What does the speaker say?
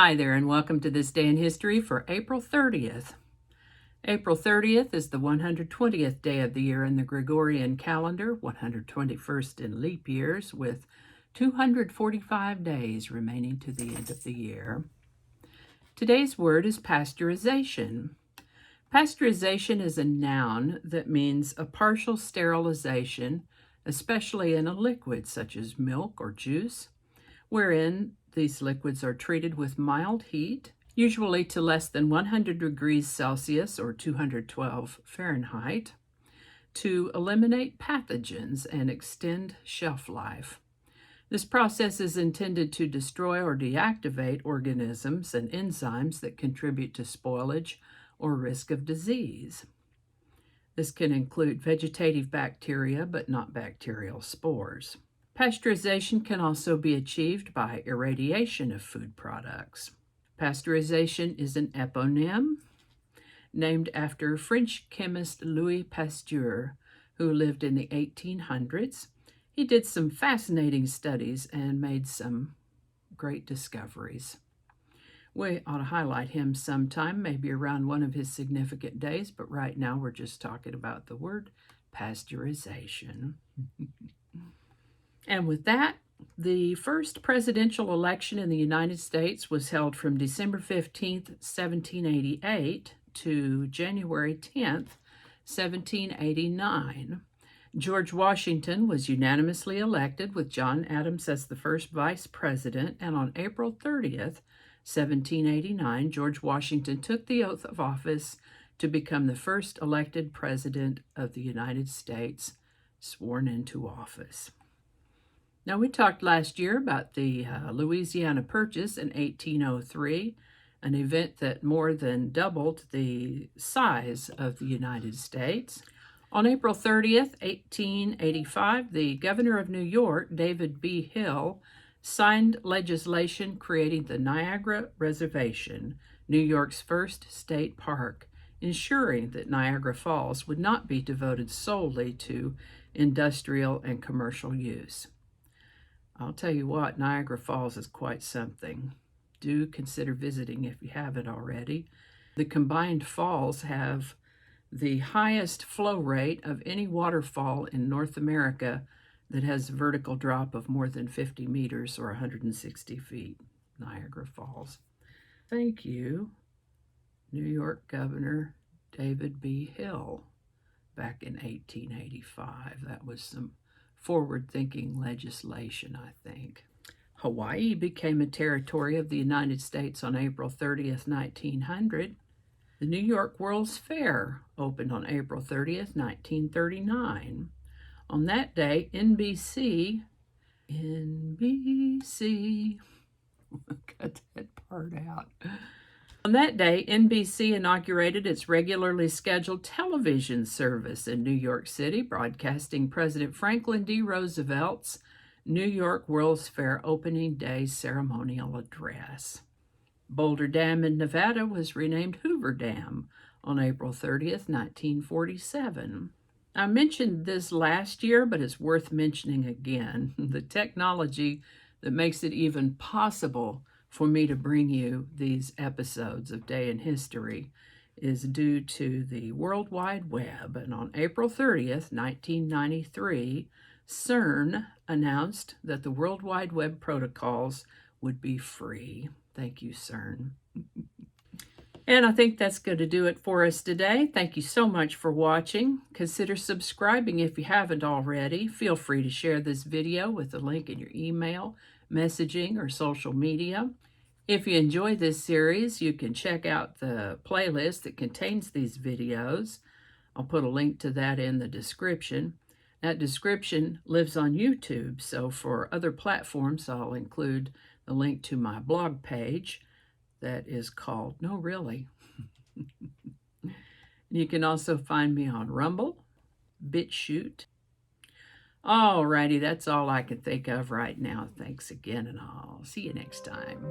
Hi there, and welcome to this day in history for April 30th. April 30th is the 120th day of the year in the Gregorian calendar, 121st in leap years, with 245 days remaining to the end of the year. Today's word is pasteurization. Pasteurization is a noun that means a partial sterilization, especially in a liquid such as milk or juice, wherein these liquids are treated with mild heat, usually to less than 100 degrees Celsius or 212 Fahrenheit, to eliminate pathogens and extend shelf life. This process is intended to destroy or deactivate organisms and enzymes that contribute to spoilage or risk of disease. This can include vegetative bacteria, but not bacterial spores. Pasteurization can also be achieved by irradiation of food products. Pasteurization is an eponym named after French chemist Louis Pasteur, who lived in the 1800s. He did some fascinating studies and made some great discoveries. We ought to highlight him sometime, maybe around one of his significant days, but right now we're just talking about the word pasteurization. And with that, the first presidential election in the United States was held from December 15th, 1788 to January 10th, 1789. George Washington was unanimously elected with John Adams as the first vice president, and on April 30th, 1789, George Washington took the oath of office to become the first elected president of the United States, sworn into office. Now, we talked last year about the Louisiana Purchase in 1803, an event that more than doubled the size of the United States. On April 30th, 1885, the governor of New York, David B. Hill, signed legislation creating the Niagara Reservation, New York's first state park, ensuring that Niagara Falls would not be devoted solely to industrial and commercial use. I'll tell you what, Niagara Falls is quite something. Do consider visiting if you haven't already. The combined falls have the highest flow rate of any waterfall in North America that has a vertical drop of more than 50 meters or 160 feet. Niagara Falls. Thank you, New York Governor David B. Hill, back in 1885. That was some forward-thinking legislation, I think. Hawaii became a territory of the United States on April 30th, 1900. The New York World's Fair opened on April 30th, 1939. On that day, NBC, cut that part out. On that day, NBC inaugurated its regularly scheduled television service in New York City, broadcasting President Franklin D. Roosevelt's New York World's Fair opening day ceremonial address. Boulder Dam in Nevada was renamed Hoover Dam on April 30th, 1947. I mentioned this last year, but it's worth mentioning again. The technology that makes it even possible for me to bring you these episodes of Day in History is due to the World Wide Web. And on April 30th, 1993, CERN announced that the World Wide Web protocols would be free. Thank you, CERN. And I think that's going to do it for us today. Thank you so much for watching. Consider subscribing if you haven't already. Feel free to share this video with a link in your email, messaging, or social media. If you enjoy this series, you can check out the playlist that contains these videos. I'll put a link to that in the description. That description lives on YouTube, so for other platforms, I'll include the link to my blog page that is called No Really. You can also find me on Rumble, BitChute. Alrighty, that's all I can think of right now. Thanks again, and I'll see you next time.